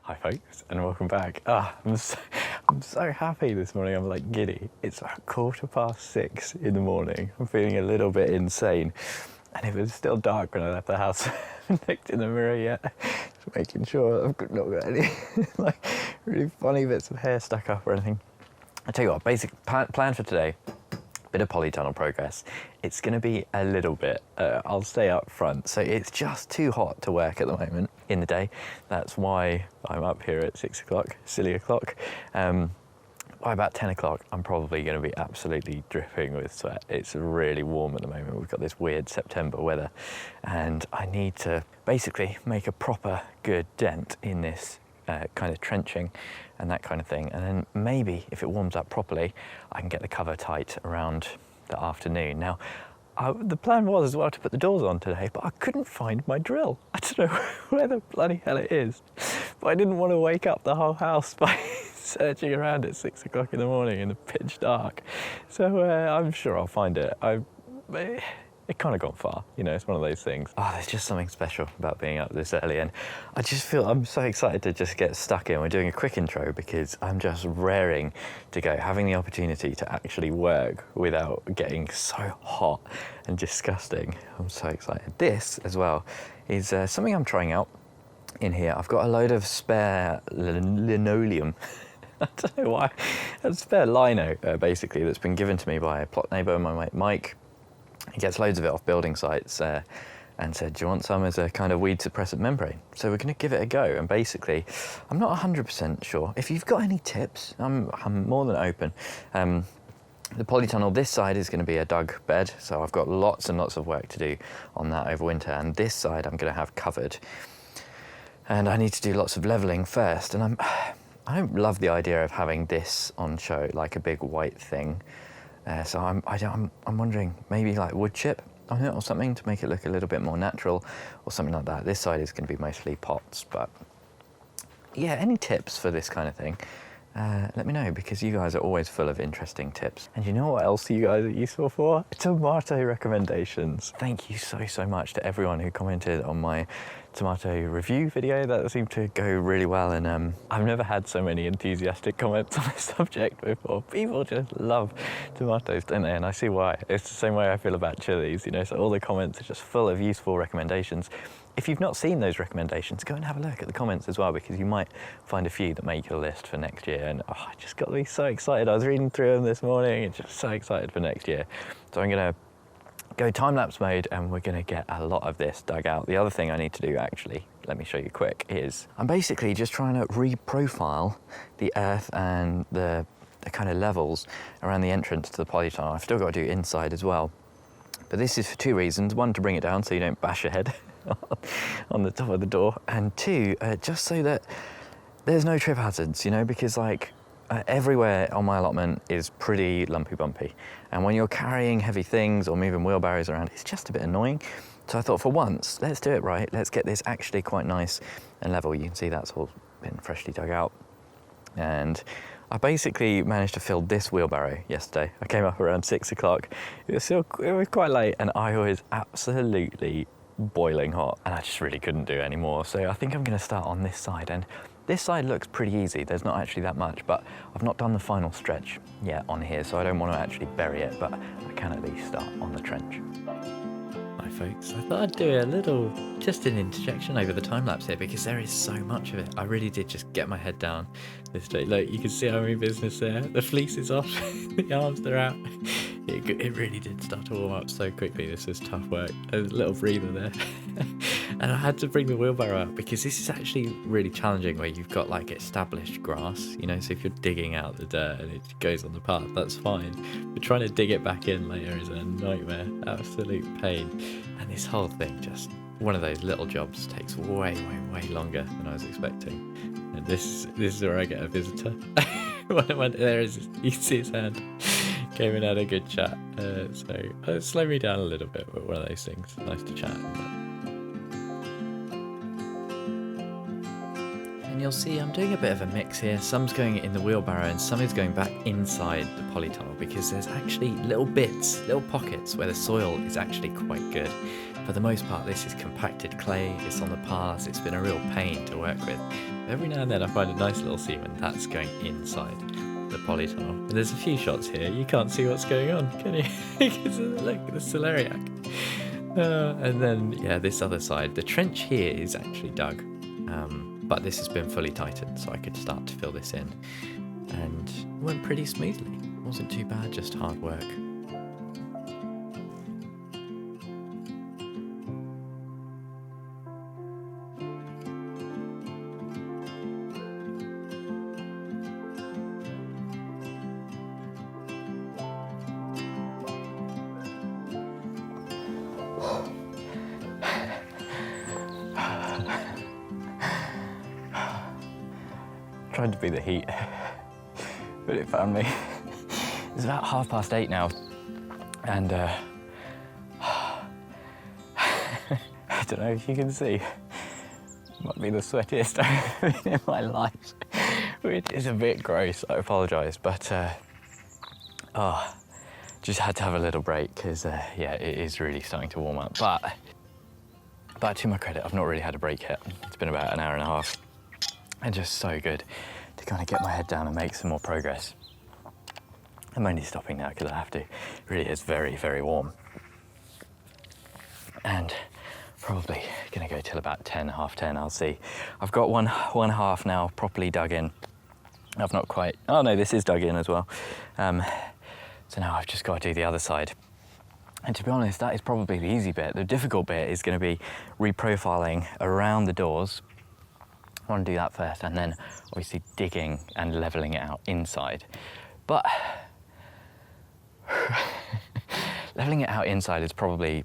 Hi folks, and welcome back. I'm so happy this morning. I'm like giddy. It's like 6:15 in the morning. I'm feeling a little bit insane, and it was still dark when I left the house. I haven't looked in the mirror yet, just making sure I've not got any like really funny bits of hair stuck up or anything. I tell you what, basic plan for today. Bit of polytunnel progress. It's going to be a little bit, I'll stay up front, so it's just too hot to work at the moment in the day. That's why I'm up here at 6 o'clock, silly o'clock. By about 10 o'clock I'm probably going to be absolutely dripping with sweat. It's really warm at the moment. We've got this weird September weather, and I need to basically make a proper good dent in this kind of trenching and that kind of thing, and then maybe if it warms up properly I can get the cover tight around the afternoon. Now the plan was as well to put the doors on today, but I couldn't find my drill. I don't know where the bloody hell it is, but I didn't want to wake up the whole house by searching around at 6 o'clock in the morning in the pitch dark, so I'm sure I'll find it. It kind of gone far, you know, it's one of those things. There's just something special about being up this early, and I just feel I'm so excited to just get stuck in. We're doing a quick intro because I'm just raring to go, having the opportunity to actually work without getting so hot and disgusting. I'm so excited. This, as well, is something I'm trying out in here. I've got a load of spare linoleum. I don't know why. A spare lino, basically, that's been given to me by a plot neighbour, my mate Mike. He gets loads of it off building sites and said, do you want some as a kind of weed suppressant membrane? So we're going to give it a go. And basically, I'm not 100% sure. If you've got any tips, I'm more than open. The polytunnel, this side is going to be a dug bed. So I've got lots and lots of work to do on that over winter. And this side I'm going to have covered. And I need to do lots of levelling first. And I don't love the idea of having this on show, like a big white thing. So I'm wondering, maybe like wood chip on it or something to make it look a little bit more natural or something like that. This side is going to be mostly pots, but yeah, any tips for this kind of thing, let me know, because you guys are always full of interesting tips. And you know what else you guys are useful for? Tomato recommendations. Thank you so much to everyone who commented on my tomato review video. That seemed to go really well, and I've never had so many enthusiastic comments on this subject before. People just love tomatoes, don't they? And I see why. It's the same way I feel about chilies, you know, so all the comments are just full of useful recommendations. If you've not seen those recommendations, go and have a look at the comments as well, because you might find a few that make your list for next year. And I just got to be so excited. I was reading through them this morning and just so excited for next year. So I'm going to go time-lapse mode and we're going to get a lot of this dug out. The other thing I need to do, actually, let me show you quick, is I'm basically just trying to re-profile the earth and the kind of levels around the entrance to the polytunnel. I've still got to do inside as well. But this is for two reasons. One, to bring it down so you don't bash your head on the top of the door, and two, just so that there's no trip hazards, you know, because like everywhere on my allotment is pretty lumpy bumpy, and when you're carrying heavy things or moving wheelbarrows around, it's just a bit annoying. So I thought, for once, let's do it right. Let's get this actually quite nice and level. You can see that's all been freshly dug out, and I basically managed to fill this wheelbarrow yesterday. I came up around 6 o'clock. It was quite late, and I was absolutely boiling hot, and I just really couldn't do it anymore. So I think I'm going to start on this side, and this side looks pretty easy. There's not actually that much, but I've not done the final stretch yet on here, so I don't want to actually bury it, but I can at least start on the trench. Hi folks, I thought I'd do a little, just an interjection over the time-lapse here, because there is so much of it. I really did just get my head down this day. Look, you can see I'm in business there. The fleece is off, the arms are out. It really did start to warm up so quickly. This was tough work. A little breather there. And I had to bring the wheelbarrow out because this is actually really challenging, where you've got like established grass, you know, so if you're digging out the dirt and it goes on the path, that's fine. But trying to dig it back in later is a nightmare, absolute pain. And this whole thing, just one of those little jobs, takes way longer than I was expecting. And this is where I get a visitor. when there is, you can see his hand. Came and had a good chat, so slow me down a little bit, but one of those things. Nice to chat. And you'll see I'm doing a bit of a mix here. Some's going in the wheelbarrow and some is going back inside the polytunnel, because there's actually little bits, little pockets where the soil is actually quite good. For the most part, this is compacted clay, it's on the paths, it's been a real pain to work with. Every now and then I find a nice little seam, and that's going inside the polytunnel. There's a few shots here, you can't see what's going on, can you? Because look at the celeriac. And then, yeah, this other side. The trench here is actually dug, but this has been fully tightened, so I could start to fill this in. And it went pretty smoothly. It wasn't too bad, just hard work. Tried to be the heat, but it found me. It's about 8:30 now, and I don't know if you can see, might be the sweatiest I've been in my life, which is a bit gross, I apologise, but just had to have a little break because yeah, it is really starting to warm up, but to my credit, I've not really had a break yet. It's been about an hour and a half. And just so good to kind of get my head down and make some more progress. I'm only stopping now because I have to. It really is very, very warm. And probably going to go till about 10, half 10, I'll see. I've got one half now properly dug in. I've not quite, oh no, this is dug in as well. So now I've just got to do the other side. And to be honest, that is probably the easy bit. The difficult bit is going to be reprofiling around the doors. I want to do that first, and then obviously digging and levelling it out inside. But levelling it out inside is probably,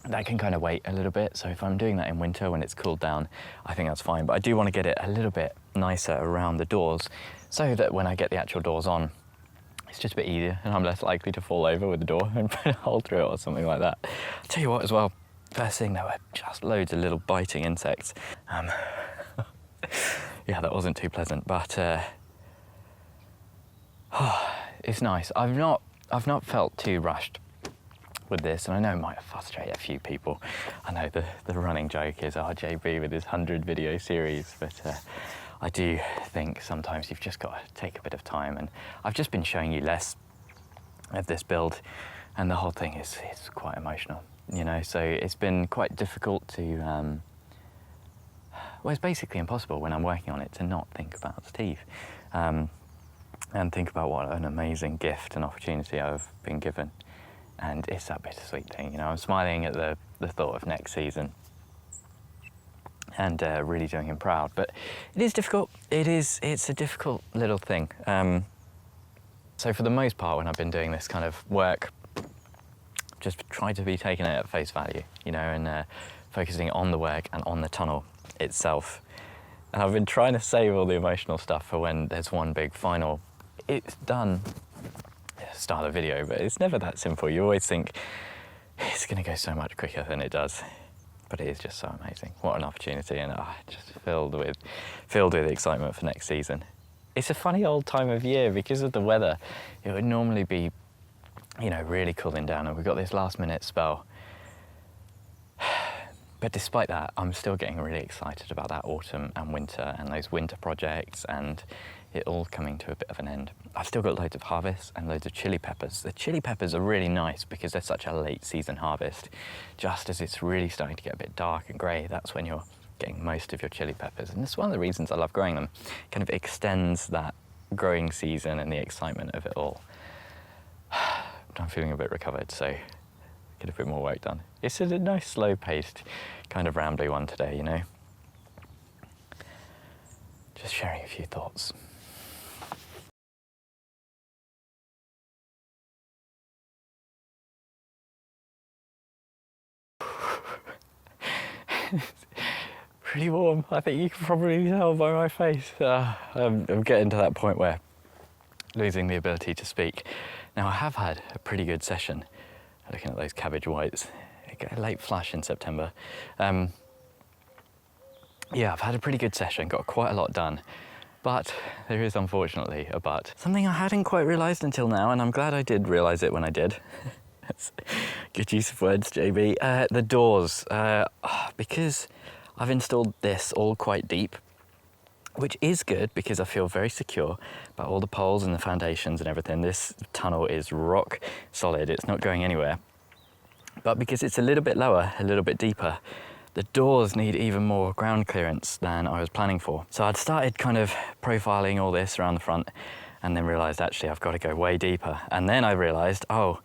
that can kind of wait a little bit. So if I'm doing that in winter when it's cooled down, I think that's fine. But I do want to get it a little bit nicer around the doors so that when I get the actual doors on, it's just a bit easier and I'm less likely to fall over with the door and put a hole through it or something like that. I'll tell you what as well, first thing, there were just loads of little biting insects. Yeah, that wasn't too pleasant, but it's nice. I've not felt too rushed with this, and I know it might frustrate a few people. I know the running joke is RJB with his 100 video series, but I do think sometimes you've just got to take a bit of time, and I've just been showing you less of this build, and the whole thing is quite emotional. You know, so it's been quite difficult to, well, it's basically impossible when I'm working on it to not think about Steve and think about what an amazing gift and opportunity I've been given. And it's that bittersweet thing, you know, I'm smiling at the thought of next season and really doing him proud. But it is difficult. It's a difficult little thing. So for the most part, when I've been doing this kind of work, just try to be taking it at face value, you know, and focusing on the work and on the tunnel itself. And I've been trying to save all the emotional stuff for when there's one big final. It's done, start a video, but it's never that simple. You always think it's going to go so much quicker than it does, but it is just so amazing. What an opportunity, and just filled with excitement for next season. It's a funny old time of year because of the weather. It would normally be, you know, really cooling down, and we've got this last minute spell. But despite that, I'm still getting really excited about that autumn and winter and those winter projects and it all coming to a bit of an end. I've still got loads of harvests and loads of chili peppers. The chili peppers are really nice because they're such a late season harvest. Just as it's really starting to get a bit dark and grey, that's when you're getting most of your chili peppers. And it's one of the reasons I love growing them. It kind of extends that growing season and the excitement of it all. I'm feeling a bit recovered, so get a bit more work done. It's a nice, slow-paced, kind of rambly one today, you know? Just sharing a few thoughts. Pretty warm. I think you can probably tell by my face. I'm getting to that point where losing the ability to speak. Now, I have had a pretty good session looking at those cabbage whites. I get a late flash in September. Yeah, I've had a pretty good session, got quite a lot done. But there is unfortunately a but. Something I hadn't quite realised until now, and I'm glad I did realise it when I did. Good use of words, JB. The doors, because I've installed this all quite deep, which is good because I feel very secure about all the poles and the foundations and everything. This tunnel is rock solid, it's not going anywhere. But because it's a little bit lower, a little bit deeper, the doors need even more ground clearance than I was planning for. So I'd started kind of profiling all this around the front and then realized actually I've got to go way deeper. And then I realized, oh,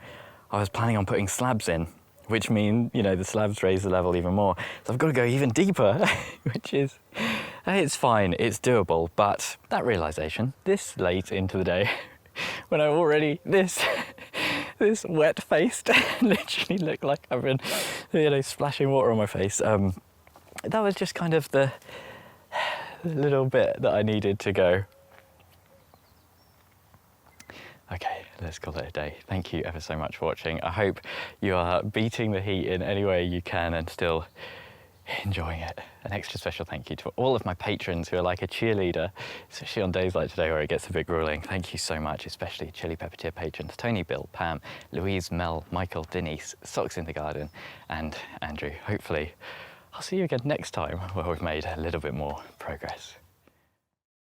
I was planning on putting slabs in, which mean, you know, the slabs raise the level even more. So I've got to go even deeper, which is, it's fine, it's doable. But that realization, this late into the day, when I already, this wet-faced, literally looked like I've been, you know, splashing water on my face. That was just kind of the little bit that I needed to go. Okay, let's call it a day. Thank you ever so much for watching. I hope you are beating the heat in any way you can and still enjoying it. An extra special thank you to all of my patrons who are like a cheerleader, especially on days like today where it gets a bit grueling. Thank you so much, especially Chili Pepper Tier patrons, Tony, Bill, Pam, Louise, Mel, Michael, Denise, Socks in the Garden, and Andrew. Hopefully, I'll see you again next time where we've made a little bit more progress.